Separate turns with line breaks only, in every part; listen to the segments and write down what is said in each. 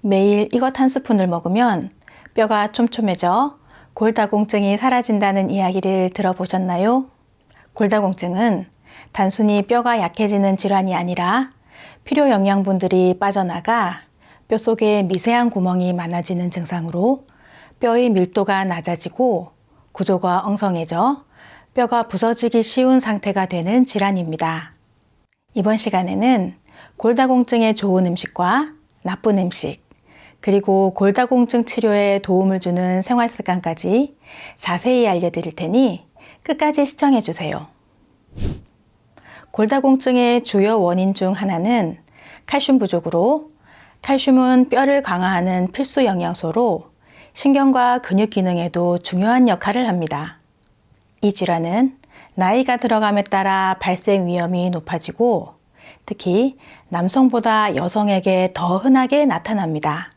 매일 이것 한 스푼을 먹으면 뼈가 촘촘해져 골다공증이 사라진다는 이야기를 들어보셨나요? 골다공증은 단순히 뼈가 약해지는 질환이 아니라 필요 영양분들이 빠져나가 뼈 속에 미세한 구멍이 많아지는 증상으로 뼈의 밀도가 낮아지고 구조가 엉성해져 뼈가 부서지기 쉬운 상태가 되는 질환입니다. 이번 시간에는 골다공증에 좋은 음식과 나쁜 음식, 그리고 골다공증 치료에 도움을 주는 생활 습관까지 자세히 알려드릴 테니 끝까지 시청해 주세요. 골다공증의 주요 원인 중 하나는 칼슘 부족으로, 칼슘은 뼈를 강화하는 필수 영양소로 신경과 근육 기능에도 중요한 역할을 합니다. 이 질환은 나이가 들어감에 따라 발생 위험이 높아지고 특히 남성보다 여성에게 더 흔하게 나타납니다.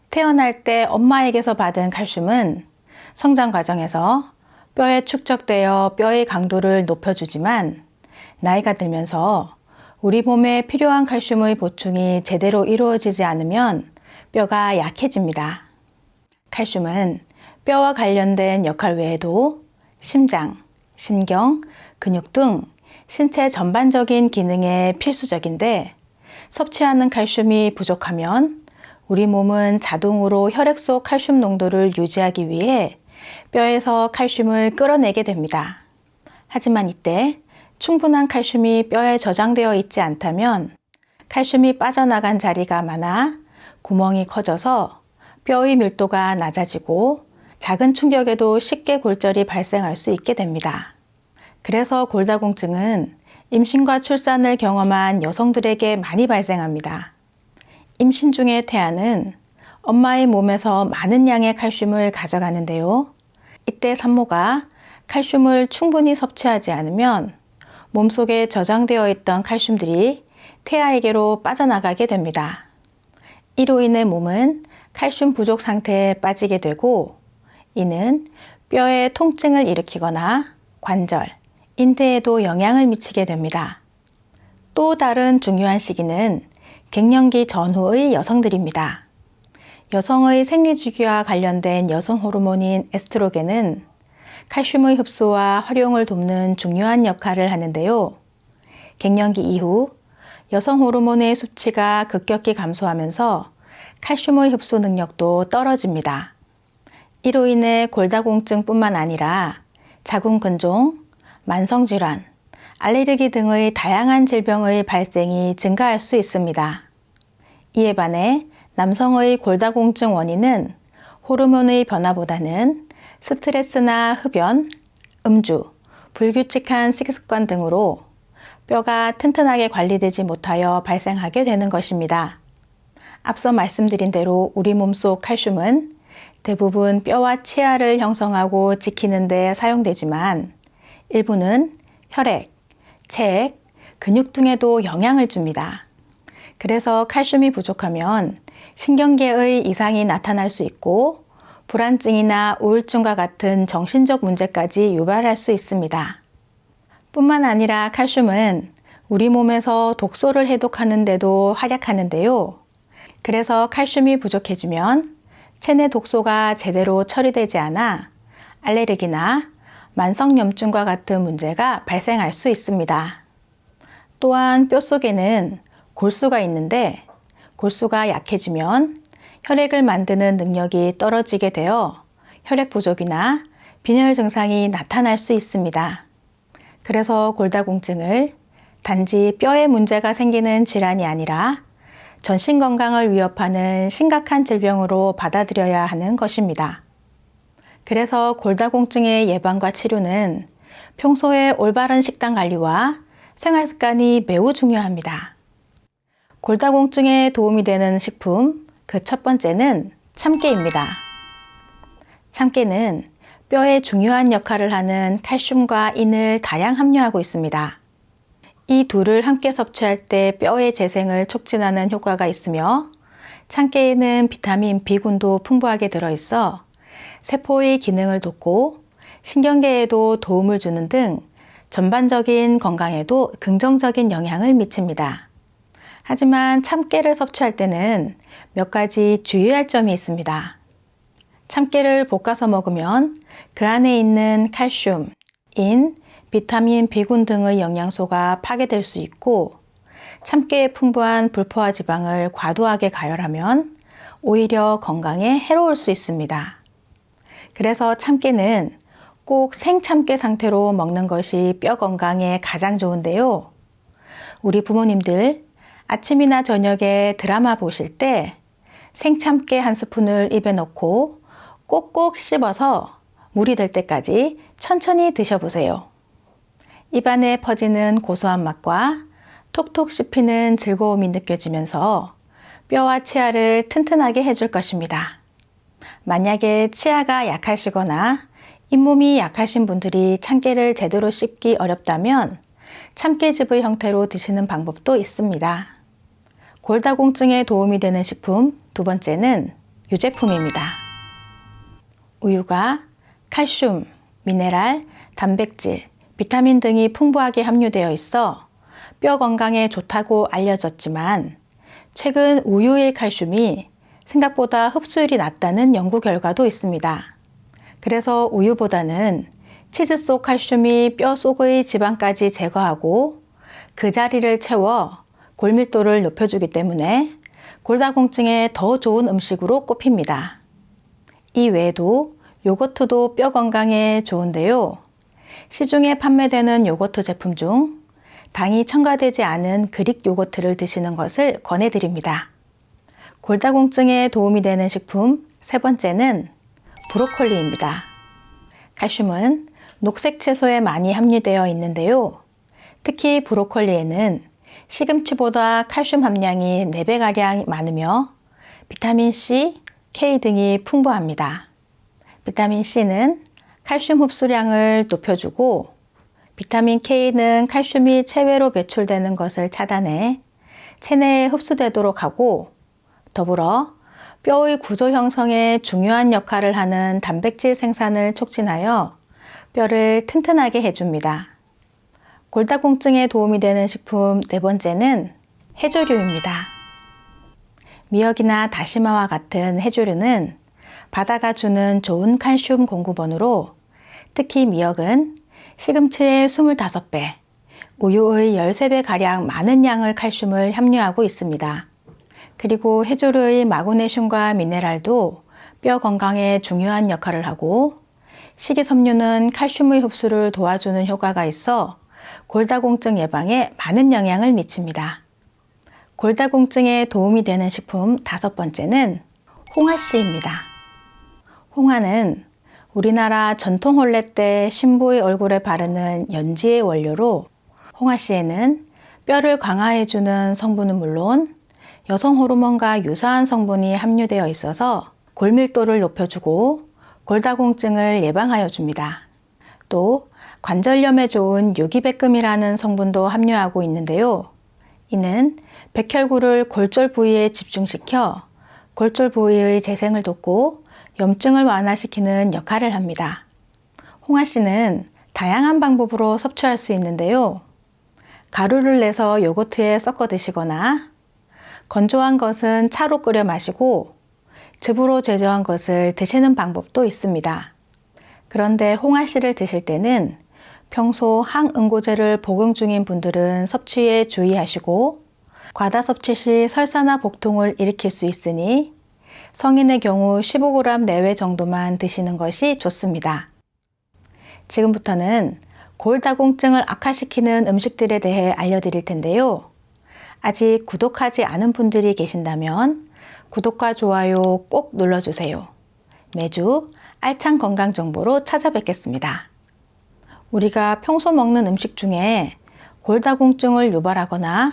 태어날 때 엄마에게서 받은 칼슘은 성장 과정에서 뼈에 축적되어 뼈의 강도를 높여주지만 나이가 들면서 우리 몸에 필요한 칼슘의 보충이 제대로 이루어지지 않으면 뼈가 약해집니다. 칼슘은 뼈와 관련된 역할 외에도 심장, 신경, 근육 등 신체 전반적인 기능에 필수적인데 섭취하는 칼슘이 부족하면 우리 몸은 자동으로 혈액 속 칼슘 농도를 유지하기 위해 뼈에서 칼슘을 끌어내게 됩니다. 하지만 이때 충분한 칼슘이 뼈에 저장되어 있지 않다면 칼슘이 빠져나간 자리가 많아 구멍이 커져서 뼈의 밀도가 낮아지고 작은 충격에도 쉽게 골절이 발생할 수 있게 됩니다. 그래서 골다공증은 임신과 출산을 경험한 여성들에게 많이 발생합니다. 임신 중에 태아는 엄마의 몸에서 많은 양의 칼슘을 가져가는데요. 이때 산모가 칼슘을 충분히 섭취하지 않으면 몸속에 저장되어 있던 칼슘들이 태아에게로 빠져나가게 됩니다. 이로 인해 몸은 칼슘 부족 상태에 빠지게 되고 이는 뼈에 통증을 일으키거나 관절, 인대에도 영향을 미치게 됩니다. 또 다른 중요한 시기는 갱년기 전후의 여성들입니다. 여성의 생리주기와 관련된 여성 호르몬인 에스트로겐은 칼슘의 흡수와 활용을 돕는 중요한 역할을 하는데요. 갱년기 이후 여성 호르몬의 수치가 급격히 감소하면서 칼슘의 흡수 능력도 떨어집니다. 이로 인해 골다공증뿐만 아니라 자궁근종, 만성질환, 알레르기 등의 다양한 질병의 발생이 증가할 수 있습니다. 이에 반해 남성의 골다공증 원인은 호르몬의 변화보다는 스트레스나 흡연, 음주, 불규칙한 식습관 등으로 뼈가 튼튼하게 관리되지 못하여 발생하게 되는 것입니다. 앞서 말씀드린 대로 우리 몸속 칼슘은 대부분 뼈와 치아를 형성하고 지키는 데 사용되지만 일부는 혈액, 체액, 근육 등에도 영향을 줍니다. 그래서 칼슘이 부족하면 신경계의 이상이 나타날 수 있고 불안증이나 우울증과 같은 정신적 문제까지 유발할 수 있습니다. 뿐만 아니라 칼슘은 우리 몸에서 독소를 해독하는 데도 활약하는데요. 그래서 칼슘이 부족해지면 체내 독소가 제대로 처리되지 않아 알레르기나 만성염증과 같은 문제가 발생할 수 있습니다. 또한 뼈 속에는 골수가 있는데 골수가 약해지면 혈액을 만드는 능력이 떨어지게 되어 혈액 부족이나 빈혈 증상이 나타날 수 있습니다. 그래서 골다공증을 단지 뼈에 문제가 생기는 질환이 아니라 전신 건강을 위협하는 심각한 질병으로 받아들여야 하는 것입니다. 그래서 골다공증의 예방과 치료는 평소에 올바른 식단 관리와 생활 습관이 매우 중요합니다. 골다공증에 도움이 되는 식품, 그 첫 번째는 참깨입니다. 참깨는 뼈에 중요한 역할을 하는 칼슘과 인을 다량 함유하고 있습니다. 이 둘을 함께 섭취할 때 뼈의 재생을 촉진하는 효과가 있으며 참깨에는 비타민 B군도 풍부하게 들어있어 세포의 기능을 돕고 신경계에도 도움을 주는 등 전반적인 건강에도 긍정적인 영향을 미칩니다. 하지만 참깨를 섭취할 때는 몇 가지 주의할 점이 있습니다. 참깨를 볶아서 먹으면 그 안에 있는 칼슘, 인, 비타민, B군 등의 영양소가 파괴될 수 있고 참깨의 풍부한 불포화 지방을 과도하게 가열하면 오히려 건강에 해로울 수 있습니다. 그래서 참깨는 꼭 생참깨 상태로 먹는 것이 뼈 건강에 가장 좋은데요. 우리 부모님들 아침이나 저녁에 드라마 보실 때 생참깨 한 스푼을 입에 넣고 꼭꼭 씹어서 물이 될 때까지 천천히 드셔보세요. 입안에 퍼지는 고소한 맛과 톡톡 씹히는 즐거움이 느껴지면서 뼈와 치아를 튼튼하게 해줄 것입니다. 만약에 치아가 약하시거나 잇몸이 약하신 분들이 참깨를 제대로 씹기 어렵다면 참깨즙의 형태로 드시는 방법도 있습니다. 골다공증에 도움이 되는 식품 두 번째는 유제품입니다. 우유가 칼슘, 미네랄, 단백질, 비타민 등이 풍부하게 함유되어 있어 뼈 건강에 좋다고 알려졌지만 최근 우유의 칼슘이 생각보다 흡수율이 낮다는 연구 결과도 있습니다. 그래서 우유보다는 치즈 속 칼슘이 뼈 속의 지방까지 제거하고 그 자리를 채워 골밀도를 높여주기 때문에 골다공증에 더 좋은 음식으로 꼽힙니다. 이 외에도 요거트도 뼈 건강에 좋은데요. 시중에 판매되는 요거트 제품 중 당이 첨가되지 않은 그릭 요거트를 드시는 것을 권해드립니다. 골다공증에 도움이 되는 식품 세 번째는 브로콜리입니다. 칼슘은 녹색 채소에 많이 함유되어 있는데요. 특히 브로콜리에는 시금치보다 칼슘 함량이 4배가량 많으며 비타민 C, K 등이 풍부합니다. 비타민 C는 칼슘 흡수량을 높여주고 비타민 K는 칼슘이 체외로 배출되는 것을 차단해 체내에 흡수되도록 하고 더불어 뼈의 구조 형성에 중요한 역할을 하는 단백질 생산을 촉진하여 뼈를 튼튼하게 해줍니다. 골다공증에 도움이 되는 식품 네 번째는 해조류입니다. 미역이나 다시마와 같은 해조류는 바다가 주는 좋은 칼슘 공급원으로 특히 미역은 시금치의 25배, 우유의 13배가량 많은 양의 칼슘을 함유하고 있습니다. 그리고 해조류의 마그네슘과 미네랄도 뼈 건강에 중요한 역할을 하고 식이섬유는 칼슘의 흡수를 도와주는 효과가 있어 골다공증 예방에 많은 영향을 미칩니다. 골다공증에 도움이 되는 식품 다섯 번째는 홍화씨입니다. 홍화는 우리나라 전통 혼례 때 신부의 얼굴에 바르는 연지의 원료로 홍화씨에는 뼈를 강화해주는 성분은 물론 여성 호르몬과 유사한 성분이 함유되어 있어서 골밀도를 높여주고 골다공증을 예방하여 줍니다. 또 관절염에 좋은 유기백금이라는 성분도 함유하고 있는데요. 이는 백혈구를 골절 부위에 집중시켜 골절 부위의 재생을 돕고 염증을 완화시키는 역할을 합니다. 홍화씨는 다양한 방법으로 섭취할 수 있는데요. 가루를 내서 요거트에 섞어 드시거나 건조한 것은 차로 끓여 마시고 즙으로 제조한 것을 드시는 방법도 있습니다. 그런데 홍화씨를 드실 때는 평소 항응고제를 복용 중인 분들은 섭취에 주의하시고 과다 섭취 시 설사나 복통을 일으킬 수 있으니 성인의 경우 15g 내외 정도만 드시는 것이 좋습니다. 지금부터는 골다공증을 악화시키는 음식들에 대해 알려드릴 텐데요. 아직 구독하지 않은 분들이 계신다면 구독과 좋아요 꼭 눌러주세요. 매주 알찬 건강 정보로 찾아뵙겠습니다. 우리가 평소 먹는 음식 중에 골다공증을 유발하거나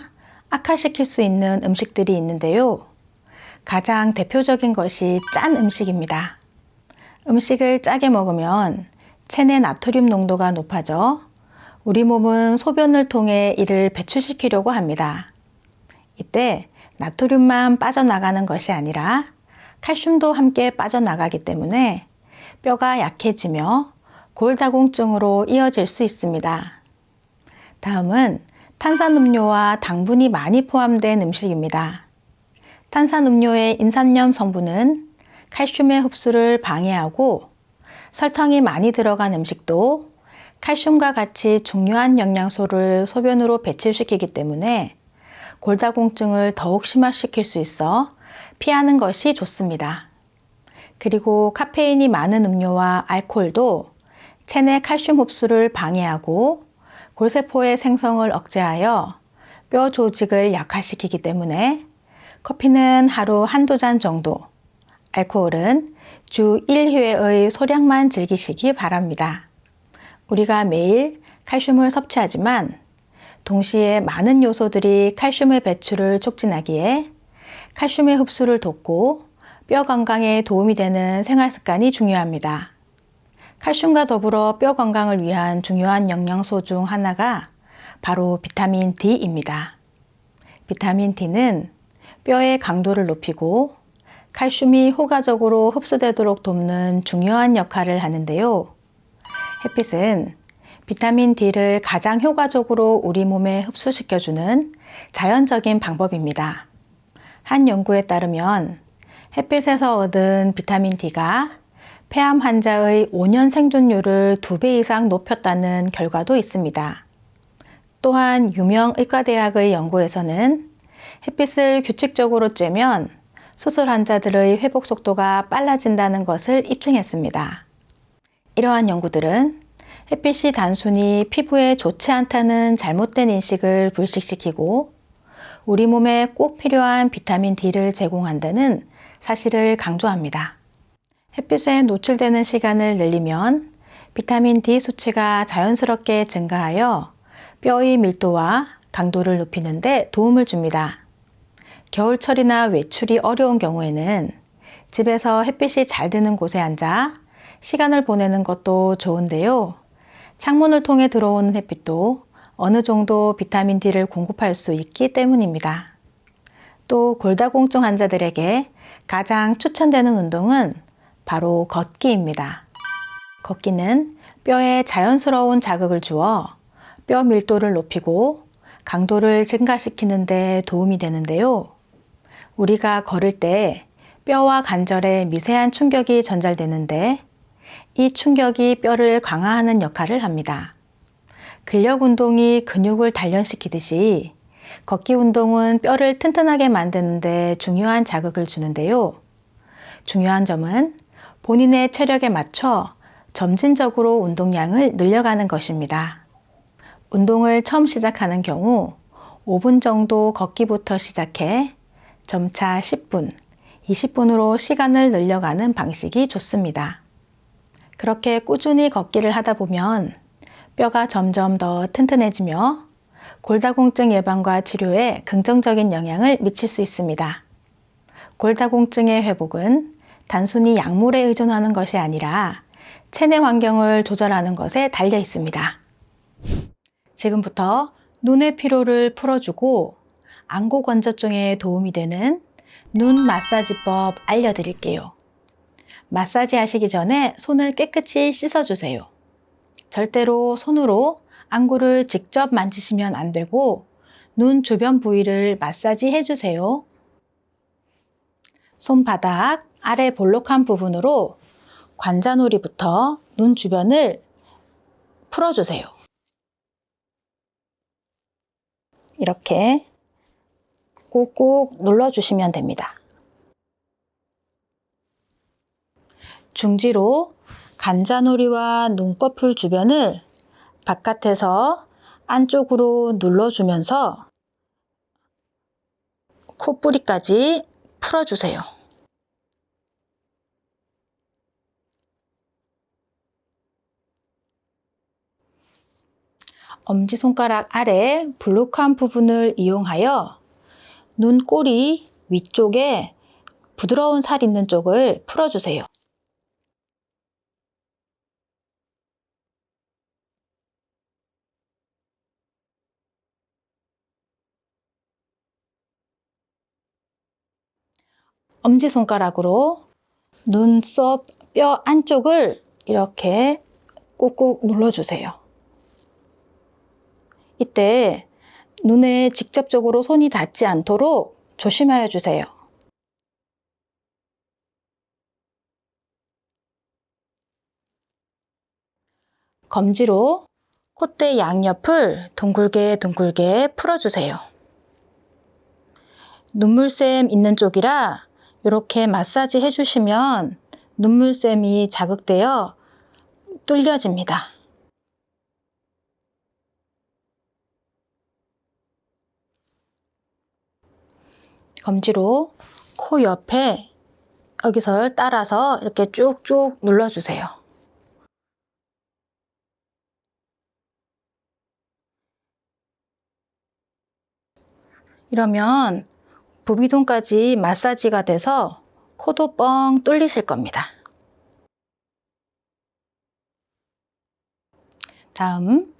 악화시킬 수 있는 음식들이 있는데요. 가장 대표적인 것이 짠 음식입니다. 음식을 짜게 먹으면 체내 나트륨 농도가 높아져 우리 몸은 소변을 통해 이를 배출시키려고 합니다. 이때 나트륨만 빠져나가는 것이 아니라 칼슘도 함께 빠져나가기 때문에 뼈가 약해지며 골다공증으로 이어질 수 있습니다. 다음은 탄산음료와 당분이 많이 포함된 음식입니다. 탄산음료의 인삼염 성분은 칼슘의 흡수를 방해하고 설탕이 많이 들어간 음식도 칼슘과 같이 중요한 영양소를 소변으로 배출시키기 때문에 골다공증을 더욱 심화시킬 수 있어 피하는 것이 좋습니다. 그리고 카페인이 많은 음료와 알코올도 체내 칼슘 흡수를 방해하고 골세포의 생성을 억제하여 뼈 조직을 약화시키기 때문에 커피는 하루 한두 잔 정도, 알코올은 주 1회의 소량만 즐기시기 바랍니다. 우리가 매일 칼슘을 섭취하지만 동시에 많은 요소들이 칼슘의 배출을 촉진하기에 칼슘의 흡수를 돕고 뼈 건강에 도움이 되는 생활 습관이 중요합니다. 칼슘과 더불어 뼈 건강을 위한 중요한 영양소 중 하나가 바로 비타민 D입니다. 비타민 D는 뼈의 강도를 높이고 칼슘이 효과적으로 흡수되도록 돕는 중요한 역할을 하는데요. 햇빛은 비타민 D를 가장 효과적으로 우리 몸에 흡수시켜주는 자연적인 방법입니다. 한 연구에 따르면 햇빛에서 얻은 비타민 D가 폐암 환자의 5년 생존율을 2배 이상 높였다는 결과도 있습니다. 또한 유명 의과대학의 연구에서는 햇빛을 규칙적으로 쬐면 수술 환자들의 회복 속도가 빨라진다는 것을 입증했습니다. 이러한 연구들은 햇빛이 단순히 피부에 좋지 않다는 잘못된 인식을 불식시키고 우리 몸에 꼭 필요한 비타민 D를 제공한다는 사실을 강조합니다. 햇빛에 노출되는 시간을 늘리면 비타민 D 수치가 자연스럽게 증가하여 뼈의 밀도와 강도를 높이는 데 도움을 줍니다. 겨울철이나 외출이 어려운 경우에는 집에서 햇빛이 잘 드는 곳에 앉아 시간을 보내는 것도 좋은데요. 창문을 통해 들어오는 햇빛도 어느 정도 비타민 D를 공급할 수 있기 때문입니다. 또 골다공증 환자들에게 가장 추천되는 운동은 바로 걷기입니다. 걷기는 뼈에 자연스러운 자극을 주어 뼈 밀도를 높이고 강도를 증가시키는 데 도움이 되는데요. 우리가 걸을 때 뼈와 관절에 미세한 충격이 전달되는데 이 충격이 뼈를 강화하는 역할을 합니다. 근력 운동이 근육을 단련시키듯이 걷기 운동은 뼈를 튼튼하게 만드는 데 중요한 자극을 주는데요. 중요한 점은 본인의 체력에 맞춰 점진적으로 운동량을 늘려가는 것입니다. 운동을 처음 시작하는 경우 5분 정도 걷기부터 시작해 점차 10분, 20분으로 시간을 늘려가는 방식이 좋습니다. 그렇게 꾸준히 걷기를 하다 보면 뼈가 점점 더 튼튼해지며 골다공증 예방과 치료에 긍정적인 영향을 미칠 수 있습니다. 골다공증의 회복은 단순히 약물에 의존하는 것이 아니라 체내 환경을 조절하는 것에 달려 있습니다. 지금부터 눈의 피로를 풀어주고 안구 건조증에 도움이 되는 눈 마사지법 알려드릴게요. 마사지 하시기 전에 손을 깨끗이 씻어주세요. 절대로 손으로 안구를 직접 만지시면 안 되고 눈 주변 부위를 마사지 해주세요. 손바닥 아래 볼록한 부분으로 관자놀이부터 눈 주변을 풀어주세요. 이렇게 꾹꾹 눌러주시면 됩니다. 중지로 관자놀이와 눈꺼풀 주변을 바깥에서 안쪽으로 눌러주면서 콧부리까지 풀어주세요. 엄지손가락 아래 볼록한 부분을 이용하여 눈꼬리 위쪽에 부드러운 살 있는 쪽을 풀어주세요. 엄지손가락으로 눈썹 뼈 안쪽을 이렇게 꾹꾹 눌러주세요. 이때 눈에 직접적으로 손이 닿지 않도록 조심하여 주세요. 검지로 콧대 양옆을 둥글게 둥글게 풀어주세요. 눈물샘 있는 쪽이라 이렇게 마사지 해주시면 눈물샘이 자극되어 뚫려집니다. 검지로 코 옆에 여기서 따라서 이렇게 쭉쭉 눌러주세요. 이러면 부비동까지 마사지가 돼서 코도 뻥 뚫리실 겁니다. 다음,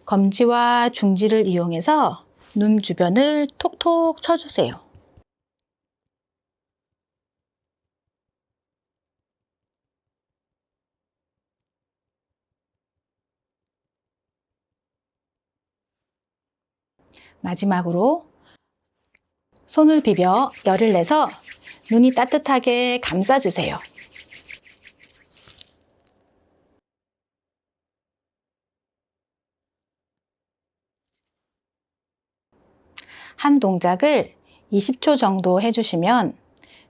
검지와 중지를 이용해서 눈 주변을 톡톡 쳐주세요. 마지막으로 손을 비벼 열을 내서 눈이 따뜻하게 감싸주세요. 한 동작을 20초 정도 해주시면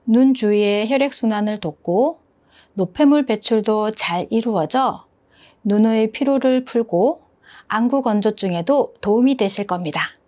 눈 주위의 혈액순환을 돕고 노폐물 배출도 잘 이루어져 눈의 피로를 풀고 안구 건조증에도 도움이 되실 겁니다.